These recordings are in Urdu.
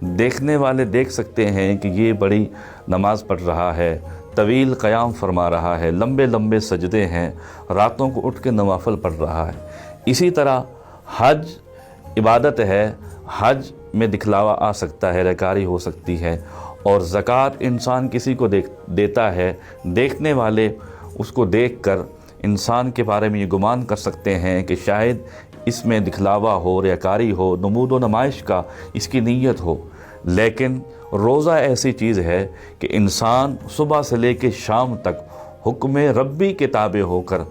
دیکھنے والے دیکھ سکتے ہیں کہ یہ بڑی نماز پڑھ رہا ہے، طویل قیام فرما رہا ہے، لمبے لمبے سجدے ہیں، راتوں کو اٹھ کے نوافل پڑھ رہا ہے۔ اسی طرح حج عبادت ہے، حج میں دکھلاوا آ سکتا ہے، ریاکاری ہو سکتی ہے، اور زکوٰۃ انسان کسی کو دیتا ہے، دیکھنے والے اس کو دیکھ کر انسان کے بارے میں یہ گمان کر سکتے ہیں کہ شاید اس میں دکھلاوا ہو، ریاکاری ہو، نمود و نمائش کا اس کی نیت ہو۔ لیکن روزہ ایسی چیز ہے کہ انسان صبح سے لے کے شام تک حکم ربی کے تابع ہو کر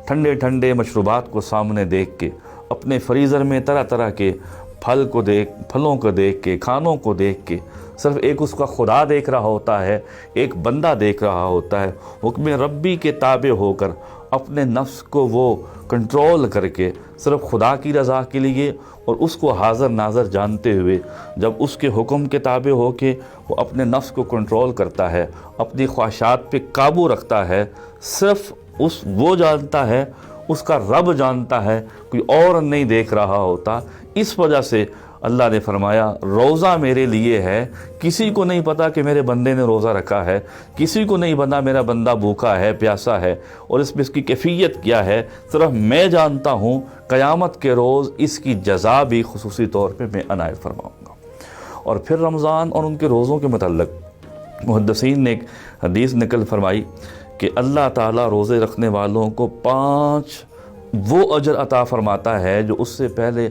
ٹھنڈے ٹھنڈے مشروبات کو سامنے دیکھ کے، اپنے فریزر میں طرح طرح کے پھلوں کو دیکھ کے، کھانوں کو دیکھ کے، صرف ایک اس کا خدا دیکھ رہا ہوتا ہے، ایک بندہ دیکھ رہا ہوتا ہے، حکم ربی کے تابع ہو کر اپنے نفس کو وہ کنٹرول کر کے صرف خدا کی رضا کے لیے اور اس کو حاضر ناظر جانتے ہوئے جب اس کے حکم کے تابع ہو کے وہ اپنے نفس کو کنٹرول کرتا ہے، اپنی خواہشات پہ قابو رکھتا ہے، صرف وہ جانتا ہے، اس کا رب جانتا ہے، کوئی اور نہیں دیکھ رہا ہوتا۔ اس وجہ سے اللہ نے فرمایا روزہ میرے لیے ہے، کسی کو نہیں پتا کہ میرے بندے نے روزہ رکھا ہے، کسی کو نہیں پتا میرا بندہ بھوکا ہے، پیاسا ہے، اور اس میں اس کی کیفیت کیا ہے، صرف میں جانتا ہوں۔ قیامت کے روز اس کی جزا بھی خصوصی طور پہ میں عنایت فرماؤں گا۔ اور پھر رمضان اور ان کے روزوں کے متعلق محدثین نے ایک حدیث نقل فرمائی کہ اللہ تعالیٰ روزے رکھنے والوں کو 5 وہ اجر عطا فرماتا ہے جو اس سے پہلے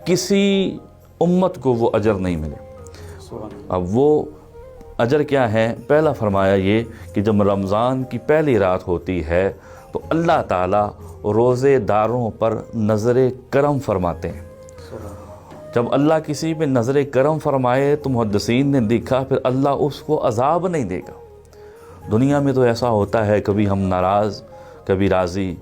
کسی امت کو وہ اجر نہیں ملے۔ اب وہ اجر کیا ہے؟ پہلا فرمایا یہ کہ جب رمضان کی پہلی رات ہوتی ہے تو اللہ تعالیٰ روزے داروں پر نظر کرم فرماتے ہیں۔ جب اللہ کسی پہ نظر کرم فرمائے تو محدثین نے دیکھا پھر اللہ اس کو عذاب نہیں دے گا۔ دنیا میں تو ایسا ہوتا ہے، کبھی ہم ناراض، کبھی راضی،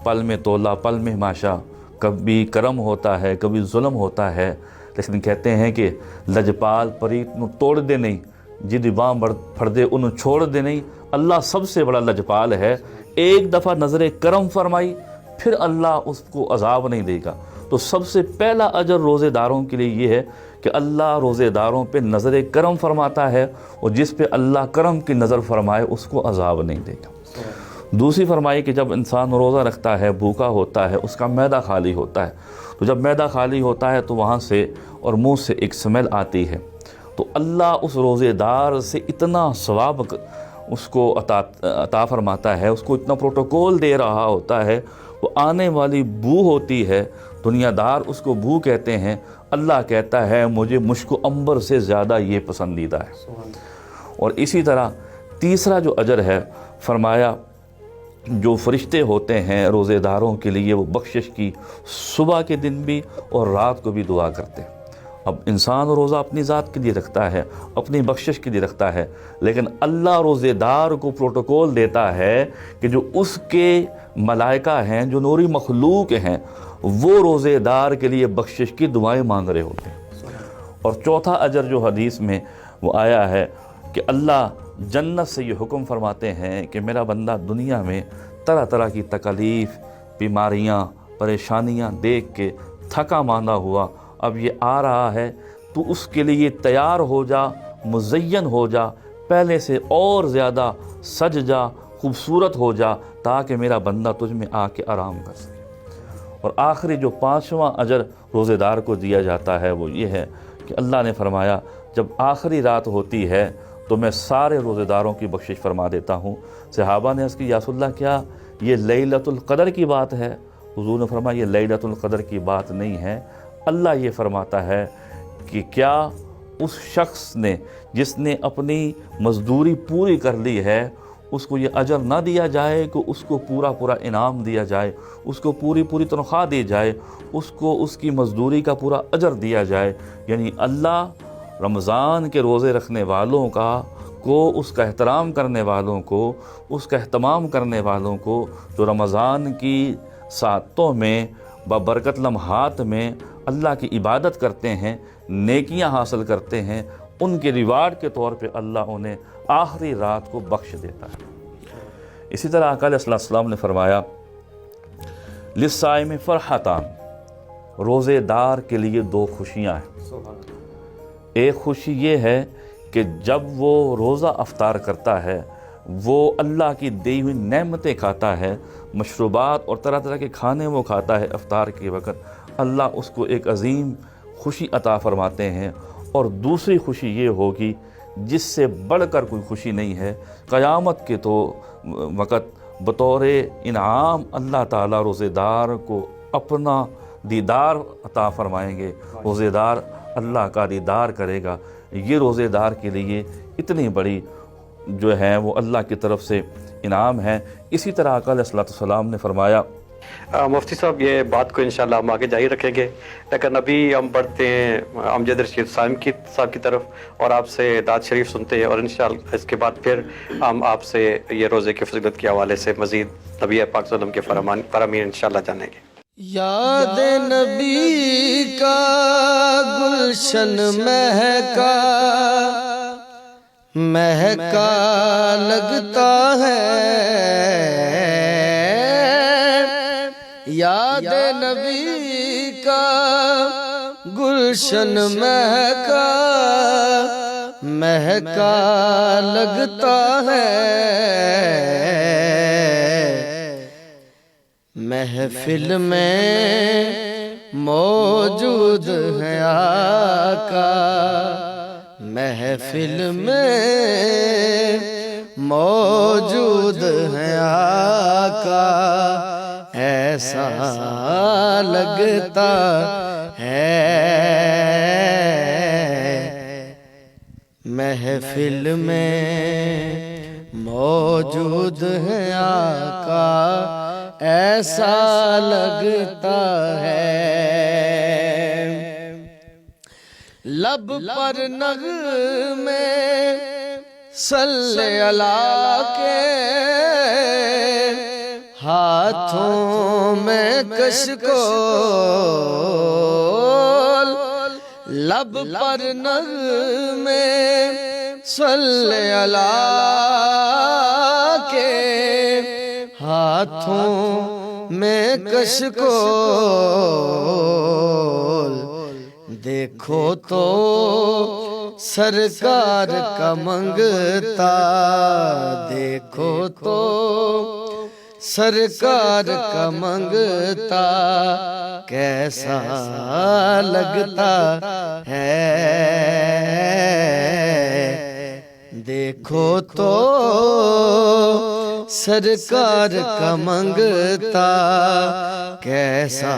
پل میں تولا پل میں ماشا، کبھی کرم ہوتا ہے، کبھی ظلم ہوتا ہے، لیکن کہتے ہیں کہ لجپال پریت نو توڑ دے نہیں، جدی باں پھڑ دے انہوں چھوڑ دے نہیں۔ اللہ سب سے بڑا لجپال ہے، ایک دفعہ نظر کرم فرمائی پھر اللہ اس کو عذاب نہیں دے گا۔ تو سب سے پہلا اجر روزے داروں کے لیے یہ ہے کہ اللہ روزے داروں پہ نظر کرم فرماتا ہے، اور جس پہ اللہ کرم کی نظر فرمائے اس کو عذاب نہیں دے گا۔ دوسری فرمائی کہ جب انسان روزہ رکھتا ہے، بھوکا ہوتا ہے، اس کا معدہ خالی ہوتا ہے، تو جب معدہ خالی ہوتا ہے تو وہاں سے اور منہ سے ایک سمیل آتی ہے، تو اللہ اس روزے دار سے اتنا ثواب اس کو عطا فرماتا ہے، اس کو اتنا پروٹوکول دے رہا ہوتا ہے، وہ آنے والی بو ہوتی ہے، دنیا دار اس کو بو کہتے ہیں، اللہ کہتا ہے مجھے مشک و عنبر سے زیادہ یہ پسندیدہ ہے۔ اور اسی طرح تیسرا جو اجر ہے، فرمایا جو فرشتے ہوتے ہیں روزے داروں کے لیے وہ بخشش کی صبح کے دن بھی اور رات کو بھی دعا کرتے ہیں۔ اب انسان روزہ اپنی ذات کے لیے رکھتا ہے، اپنی بخشش کے لیے رکھتا ہے، لیکن اللہ روزے دار کو پروٹوکول دیتا ہے کہ جو اس کے ملائکہ ہیں، جو نوری مخلوق ہیں، وہ روزے دار کے لیے بخشش کی دعائیں مانگ رہے ہوتے ہیں۔ اور چوتھا اجر جو حدیث میں وہ آیا ہے کہ اللہ جنت سے یہ حکم فرماتے ہیں کہ میرا بندہ دنیا میں طرح طرح کی تکلیف، بیماریاں، پریشانیاں دیکھ کے تھکا ماندہ ہوا، اب یہ آ رہا ہے تو اس کے لیے تیار ہو جا، مزین ہو جا، پہلے سے اور زیادہ سج جا، خوبصورت ہو جا، تاکہ میرا بندہ تجھ میں آ کے آرام کر سکے۔ اور آخری جو 5واں اجر روزے دار کو دیا جاتا ہے وہ یہ ہے کہ اللہ نے فرمایا جب آخری رات ہوتی ہے تو میں سارے روزے داروں کی بخشش فرما دیتا ہوں۔ صحابہ نے عرض کی یا رسول اللہ کیا یہ لیلۃ القدر کی بات ہے؟ حضور نے فرمایا یہ لیلۃ القدر کی بات نہیں ہے، اللہ یہ فرماتا ہے کہ کیا اس شخص نے جس نے اپنی مزدوری پوری کر لی ہے اس کو یہ اجر نہ دیا جائے کہ اس کو پورا انعام دیا جائے، اس کو پوری تنخواہ دی جائے، اس کو اس کی مزدوری کا پورا اجر دیا جائے۔ یعنی اللہ رمضان کے روزے رکھنے والوں کو اس کا احترام کرنے والوں کو، اس کا اہتمام کرنے والوں کو جو رمضان کی ساعتوں میں ببرکت لمحات میں اللہ کی عبادت کرتے ہیں، نیکیاں حاصل کرتے ہیں، ان کے ریوارڈ کے طور پہ اللہ انہیں آخری رات کو بخش دیتا ہے۔ اسی طرح آقا علیہ السلام نے فرمایا للصائم فرحتان، روزے دار کے لیے 2 خوشیاں ہیں۔ ایک خوشی یہ ہے کہ جب وہ روزہ افطار کرتا ہے وہ اللہ کی دی ہوئی نعمتیں کھاتا ہے، مشروبات اور طرح طرح کے کھانے وہ کھاتا ہے افطار کے وقت، اللہ اس کو ایک عظیم خوشی عطا فرماتے ہیں۔ اور دوسری خوشی یہ ہوگی جس سے بڑھ کر کوئی خوشی نہیں ہے، قیامت کے تو وقت بطور انعام اللہ تعالیٰ روزے دار کو اپنا دیدار عطا فرمائیں گے، روزے دار اللہ کا دیدار کرے گا۔ یہ روزے دار کے لیے اتنی بڑی جو ہے وہ اللہ کی طرف سے انعام ہے۔ اسی طرح آقا علیہ السلام نے فرمایا، مفتی صاحب یہ بات کو انشاءاللہ ہم آگے جاری رکھیں گے، لیکن ابھی ہم بڑھتے ہیں امجد رشید صاحب کی طرف اور آپ سے دعوت شریف سنتے ہیں، اور انشاءاللہ اس کے بعد پھر ہم آپ سے یہ روزے کی فضیلت کے حوالے سے مزید نبی پاک صلی اللہ علیہ وسلم کے فرامین انشاءاللہ جانیں گے۔ یاد نبی کا گلشن مہکا مہکا لگتا ہے، یاد نبی کا گلشن مہکا مہکا لگتا ہے، محفل میں موجود ہے آقا، محفل میں موجود ہے آقا، ایسا لگتا ہے محفل میں موجود ہے آقا، ایسا لگتا ہے۔ لب پر نغمے صلی اللہ کے، ہاتھوں میں کشکول، لب پر نغمے صلی اللہ کے، ہاتھوں میں کشکول، دیکھو تو سرکار کا منگتا، دیکھو تو سرکار کا منگتا، کیسا لگتا ہے، دیکھو تو سرکار کا منگتا، کیسا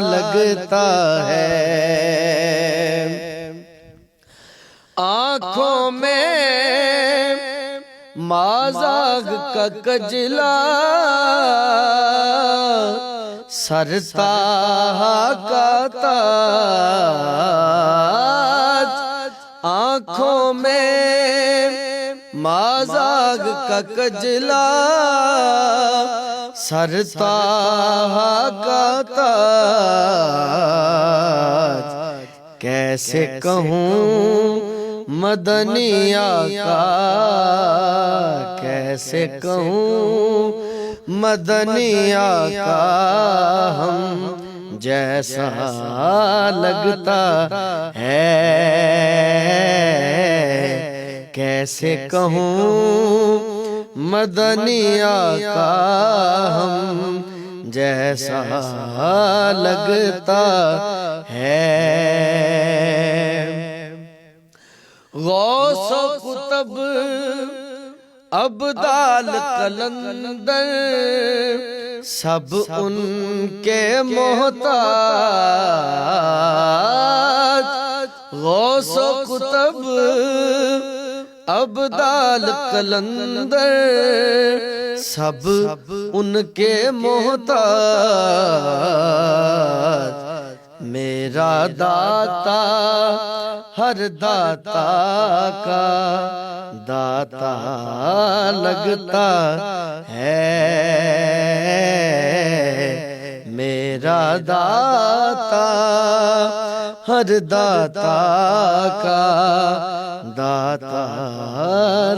لگتا ہے۔ آنکھوں میں مازاغ کا کجلا، سرتاح کا تاج، آنکھوں میں مازاغ کا کجلا، سرتاح کا تاج، کیسے کہوں مدنی آقا، کیسے کہوں مدنی آقا، ہم جیسا لگتا ہے، کیسے کہوں مدنی آقا، ہم جیسا لگتا ہے۔ غوث و قطب ابدال قلندر سب ان کے محتاج، غوث و قطب ابدال قلندر سب ان کے محتاج، میرا داتا ہر داتا کا داتا لگتا ہے، میرا داتا ہر داتا کا داتا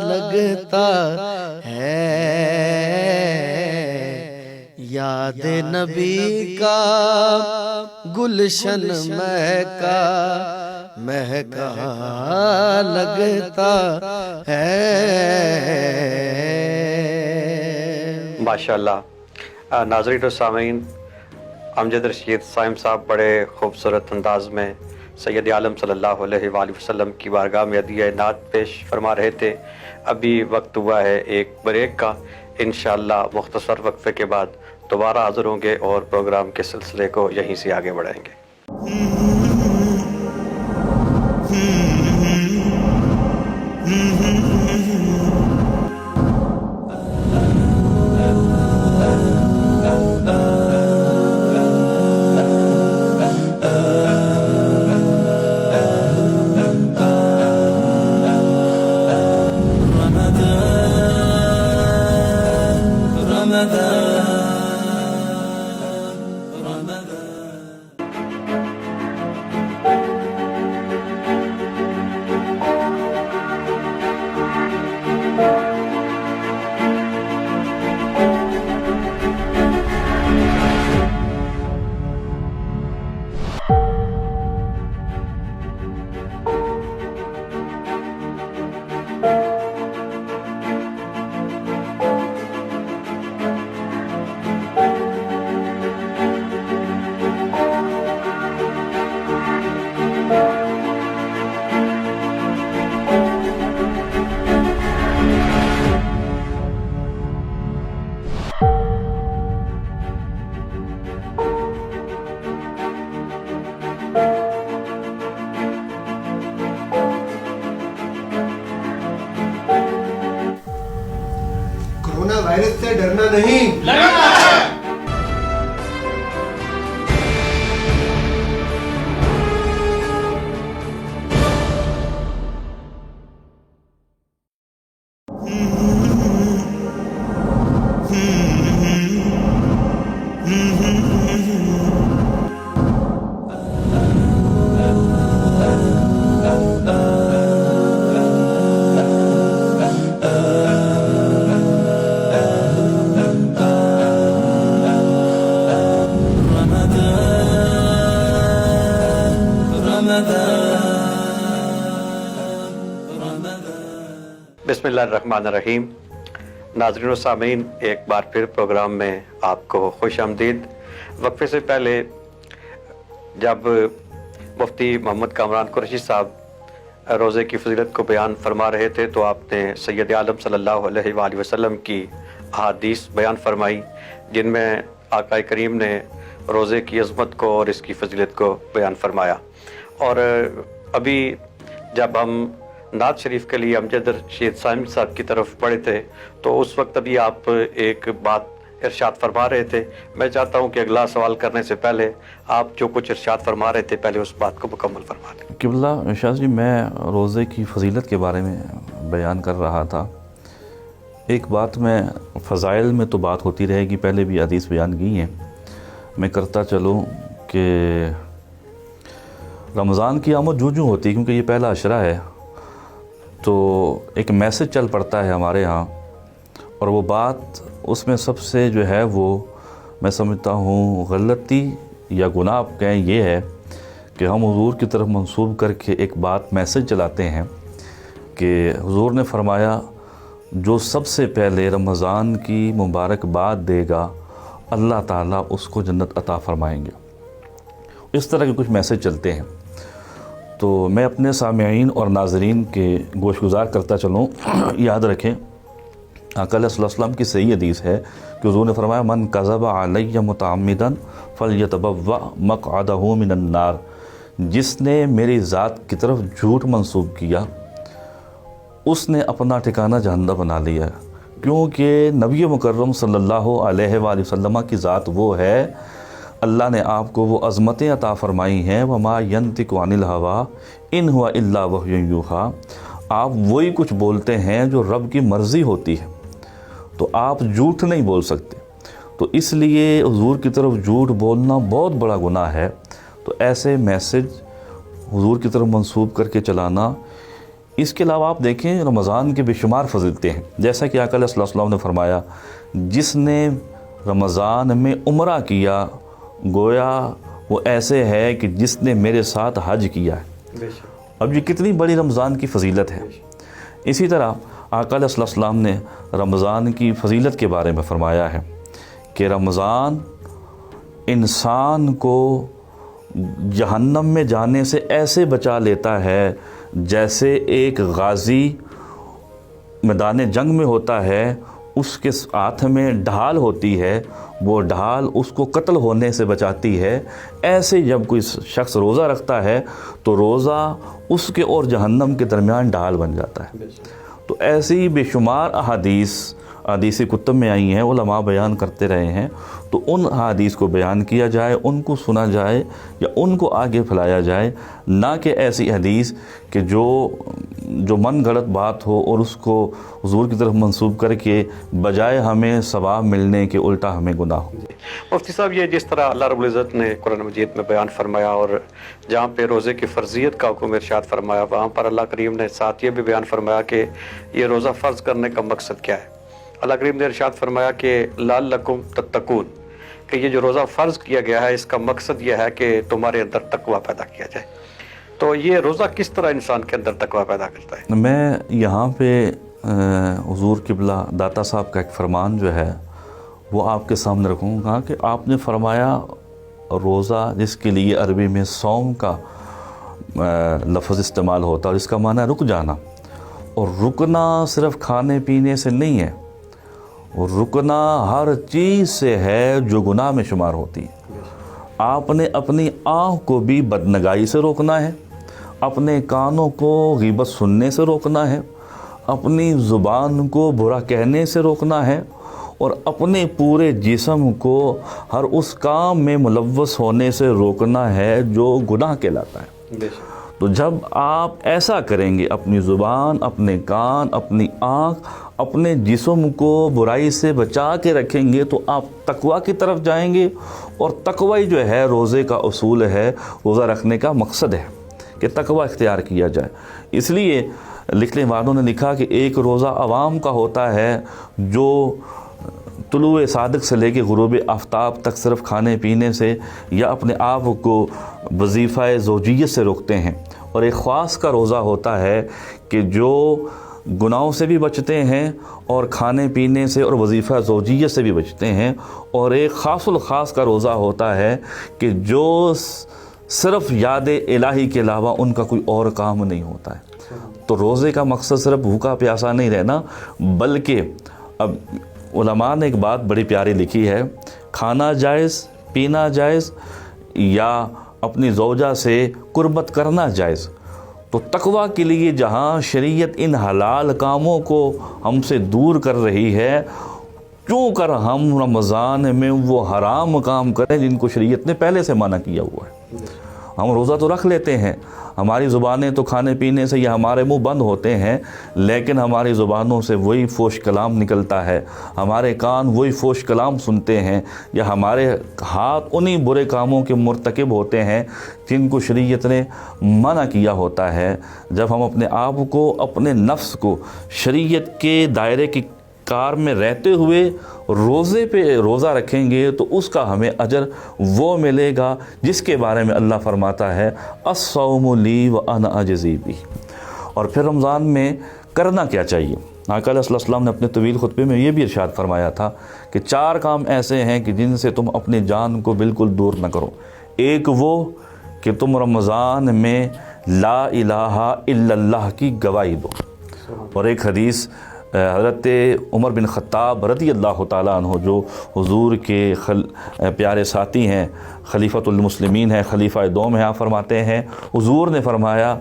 لگتا ہے۔ یاد نبی کا گلشن مہکا مہکا لگتا ہے۔ ماشاءاللہ ناظرین و سامعین، امجد رشید صائم صاحب بڑے خوبصورت انداز میں سید عالم صلی اللہ علیہ وآلہ وسلم کی بارگاہ میں ہدیہ نعت پیش فرما رہے تھے۔ ابھی وقت ہوا ہے ایک بریک کا، انشاءاللہ مختصر وقفے کے بعد دوبارہ حاضر ہوں گے اور پروگرام کے سلسلے کو یہیں سے آگے بڑھائیں گے۔ کورونا وائرس سے ڈرنا نہیں، بسم اللہ الرحمن الرحیم۔ ناظرین و سامعین، ایک بار پھر پروگرام میں آپ کو خوش آمدید۔ وقفے سے پہلے جب مفتی محمد کامران قریشی صاحب روزے کی فضیلت کو بیان فرما رہے تھے تو آپ نے سید عالم صلی اللہ علیہ وآلہ وسلم کی احادیث بیان فرمائی، جن میں آقا کریم نے روزے کی عظمت کو اور اس کی فضیلت کو بیان فرمایا۔ اور ابھی جب ہم نعت شریف کے لیے امجد رشید صائم صاحب کی طرف بڑھے تھے تو اس وقت ابھی آپ ایک بات ارشاد فرما رہے تھے۔ میں چاہتا ہوں کہ اگلا سوال کرنے سے پہلے آپ جو کچھ ارشاد فرما رہے تھے پہلے اس بات کو مکمل فرما دیں۔ قبلہ شاہ جی، میں روزے کی فضیلت کے بارے میں بیان کر رہا تھا۔ ایک بات میں فضائل میں تو بات ہوتی رہے گی، پہلے بھی حدیث بیان کی ہیں، میں کرتا چلوں کہ رمضان کی آمد جوں ہوتی ہے، کیونکہ یہ پہلا عشرہ ہے تو ایک میسج چل پڑتا ہے ہمارے ہاں، اور وہ بات اس میں سب سے جو ہے وہ میں سمجھتا ہوں غلطی یا گناہ آپ کہیں یہ ہے کہ ہم حضور کی طرف منسوب کر کے ایک بات میسج چلاتے ہیں کہ حضور نے فرمایا جو سب سے پہلے رمضان کی مبارکباد دے گا اللہ تعالیٰ اس کو جنت عطا فرمائیں گے۔ اس طرح کے کچھ میسج چلتے ہیں، تو میں اپنے سامعین اور ناظرین کے گوش گزار کرتا چلوں، یاد رکھیں آقا علیہ السلام کی صحیح حدیث ہے کہ حضور نے فرمایا من کذب علی متعمدا فلیتبوأ مقعدہ من النار، جس نے میری ذات کی طرف جھوٹ منسوب کیا اس نے اپنا ٹھکانہ جہنم بنا لیا، کیونکہ نبی مکرم صلی اللہ علیہ وآلہ وسلم کی ذات وہ ہے، اللہ نے آپ کو وہ عظمتیں عطا فرمائی ہیں، وما ینطق عن الہوی ان هو الا وحی یوحی، آپ وہی کچھ بولتے ہیں جو رب کی مرضی ہوتی ہے، تو آپ جھوٹ نہیں بول سکتے، تو اس لیے حضور کی طرف جھوٹ بولنا بہت بڑا گناہ ہے۔ تو ایسے میسج حضور کی طرف منسوب کر کے چلانا، اس کے علاوہ آپ دیکھیں رمضان کے بے شمار فضیلتیں ہیں، جیسا کہ آقا علیہ السلام نے فرمایا جس نے رمضان میں عمرہ کیا گویا وہ ایسے ہے کہ جس نے میرے ساتھ حج کیا ہے۔ اب یہ کتنی بڑی رمضان کی فضیلت ہے. اسی طرح آقا علیہ السلام نے رمضان کی فضیلت کے بارے میں فرمایا ہے کہ رمضان انسان کو جہنم میں جانے سے ایسے بچا لیتا ہے جیسے ایک غازی میدان جنگ میں ہوتا ہے، اس کے ہاتھ میں ڈھال ہوتی ہے، وہ ڈھال اس کو قتل ہونے سے بچاتی ہے. ایسے جب کوئی شخص روزہ رکھتا ہے تو روزہ اس کے اور جہنم کے درمیان ڈھال بن جاتا ہے. تو ایسی بے شمار احادیث کتب میں آئی ہیں، علماء بیان کرتے رہے ہیں. تو ان احادیث کو بیان کیا جائے، ان کو سنا جائے یا ان کو آگے پھیلایا جائے، نہ کہ ایسی حدیث کہ جو من گھڑت بات ہو اور اس کو حضور کی طرف منسوب کر کے بجائے ہمیں ثواب ملنے کے الٹا ہمیں گناہ ہو. مفتی صاحب، یہ جس طرح اللہ رب العزت نے قرآن مجید میں بیان فرمایا اور جہاں پہ روزے کی فرضیت کا حکم ارشاد فرمایا، وہاں پر اللہ کریم نے ساتھ یہ بھی بیان فرمایا کہ یہ روزہ فرض کرنے کا مقصد کیا ہے. اللہ کریم نے ارشاد فرمایا کہ لعلکم تتقون، کہ یہ جو روزہ فرض کیا گیا ہے اس کا مقصد یہ ہے کہ تمہارے اندر تقوی پیدا کیا جائے. تو یہ روزہ کس طرح انسان کے اندر تقوی پیدا کرتا ہے؟ میں یہاں پہ حضور قبلہ داتا صاحب کا ایک فرمان جو ہے وہ آپ کے سامنے رکھوں گا کہ آپ نے فرمایا روزہ، جس کے لیے عربی میں صوم کا لفظ استعمال ہوتا ہے اور اس کا معنی ہے رک جانا. اور رکنا صرف کھانے پینے سے نہیں ہے، اور رکنا ہر چیز سے ہے جو گناہ میں شمار ہوتی ہے. آپ نے اپنی آنکھ کو بھی بدنگاہی سے روکنا ہے، اپنے کانوں کو غیبت سننے سے روکنا ہے، اپنی زبان کو برا کہنے سے روکنا ہے، اور اپنے پورے جسم کو ہر اس کام میں ملوث ہونے سے روکنا ہے جو گناہ کہلاتا ہے. تو جب آپ ایسا کریں گے، اپنی زبان، اپنے کان، اپنی آنکھ، اپنے جسم کو برائی سے بچا کے رکھیں گے تو آپ تقوی کی طرف جائیں گے. اور تقوی جو ہے روزے کا اصول ہے، روزہ رکھنے کا مقصد ہے کہ تقوی اختیار کیا جائے. اس لیے لکھنے والوں نے لکھا کہ ایک روزہ عوام کا ہوتا ہے جو طلوع صادق سے لے کے غروب آفتاب تک صرف کھانے پینے سے یا اپنے آپ کو وظیفہ زوجیت سے روکتے ہیں. اور ایک خاص کا روزہ ہوتا ہے کہ جو گناہوں سے بھی بچتے ہیں اور کھانے پینے سے اور وظیفہ زوجیت سے بھی بچتے ہیں. اور ایک خاص الخاص کا روزہ ہوتا ہے کہ جو صرف یاد الہی کے علاوہ ان کا کوئی اور کام نہیں ہوتا ہے. تو روزے کا مقصد صرف بھوکا پیاسا نہیں رہنا، بلکہ اب علماء نے ایک بات بڑی پیاری لکھی ہے، کھانا جائز، پینا جائز، یا اپنی زوجہ سے قربت کرنا جائز. تو تقوی کے لیے جہاں شریعت ان حلال کاموں کو ہم سے دور کر رہی ہے، کیوں کر ہم رمضان میں وہ حرام کام کریں جن کو شریعت نے پہلے سے منع کیا ہوا ہے. ہم روزہ تو رکھ لیتے ہیں، ہماری زبانیں تو کھانے پینے سے یا ہمارے منہ بند ہوتے ہیں، لیکن ہماری زبانوں سے وہی فوش کلام نکلتا ہے، ہمارے کان وہی فوش کلام سنتے ہیں، یا ہمارے ہاتھ انہی برے کاموں کے مرتکب ہوتے ہیں جن کو شریعت نے منع کیا ہوتا ہے. جب ہم اپنے آپ کو، اپنے نفس کو شریعت کے دائرے کی کار میں رہتے ہوئے روزے پہ روزہ رکھیں گے تو اس کا ہمیں اجر وہ ملے گا جس کے بارے میں اللہ فرماتا ہے الصوم لی وانا اجزی بہ. اور پھر رمضان میں کرنا کیا چاہیے؟ آقا علیہ السلام نے اپنے طویل خطبے میں یہ بھی ارشاد فرمایا تھا کہ 4 کام ایسے ہیں کہ جن سے تم اپنی جان کو بالکل دور نہ کرو. ایک وہ کہ تم رمضان میں لا الہ الا اللہ کی گواہی دو. اور ایک حدیث حضرت عمر بن خطاب رضی اللہ تعالیٰ عنہ جو حضور کے پیارے ساتھی ہیں، خلیفۃ المسلمین ہیں، خلیفہ دوم ہیں، آپ فرماتے ہیں حضور نے فرمایا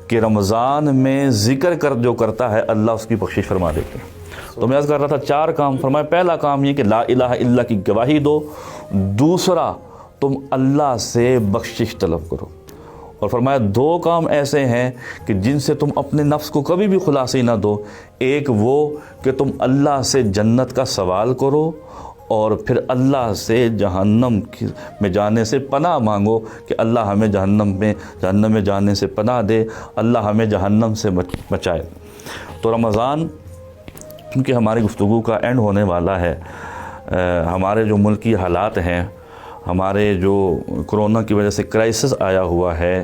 کہ رمضان میں ذکر جو کرتا ہے اللہ اس کی بخشش فرما دیتے ہیں. تو میں عرض کر رہا تھا 4 کام فرمایا. پہلا کام یہ کہ لا الہ الا اللہ کی گواہی دو. دوسرا تم اللہ سے بخشش طلب کرو. اور فرمایا 2 کام ایسے ہیں کہ جن سے تم اپنے نفس کو کبھی بھی خلاصی نہ دو. ایک وہ کہ تم اللہ سے جنت کا سوال کرو، اور پھر اللہ سے جہنم میں جانے سے پناہ مانگو کہ اللہ ہمیں جہنم میں جانے سے پناہ دے، اللہ ہمیں جہنم سے بچائے. تو رمضان کیونکہ ہماری گفتگو کا اینڈ ہونے والا ہے، ہمارے جو ملکی حالات ہیں، ہمارے جو کرونا کی وجہ سے کرائسس آیا ہوا ہے،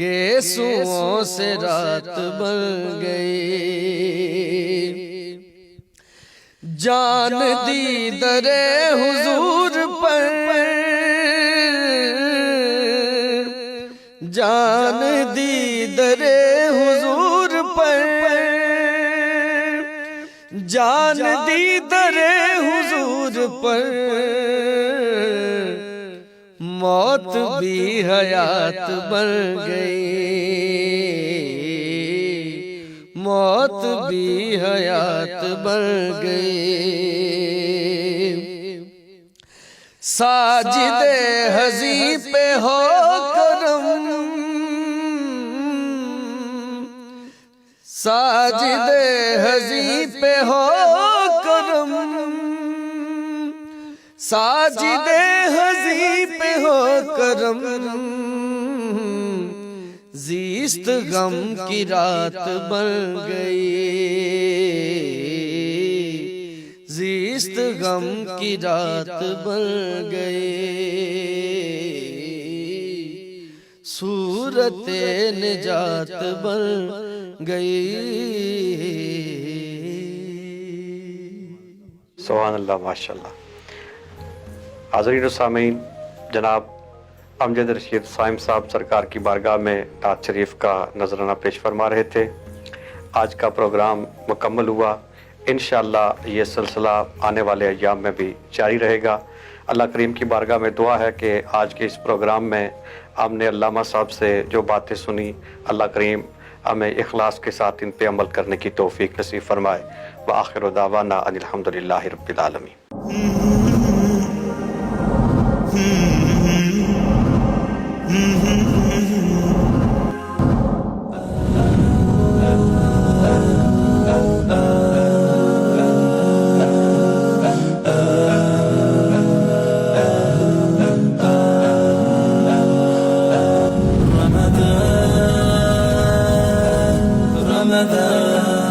گیسوؤں سے رات بن گئی، جان دی در حضور پر، جان دی در حضور پر، جان دی در حضور پر، موت بھی حیات بن گئی، موت بھی حیات بن گئی۔ ساجد حضی پہ ہو کرم، ساجد حضی پہ ہو کرم، ساجد حضی پہ ہو کرم، زیست غم کی رات بن گئی، زیست غم کی رات بن گئی، صورت نجات بن گئی۔ سبحان اللہ، ماشاءاللہ۔ حاضرین و سامعین، جناب امجد رشید صائم صاحب سرکار کی بارگاہ میں نعت شریف کا نذرانہ پیش فرما رہے تھے۔ آج کا پروگرام مکمل ہوا، انشاءاللہ یہ سلسلہ آنے والے ایام میں بھی جاری رہے گا۔ اللہ کریم کی بارگاہ میں دعا ہے کہ آج کے اس پروگرام میں ہم نے علامہ صاحب سے جو باتیں سنی، اللہ کریم ہمیں اخلاص کے ساتھ ان پہ عمل کرنے کی توفیق نصیب فرمائے۔ وآخر دعوانا ان الحمدللہ رب العالمین۔ Ramadan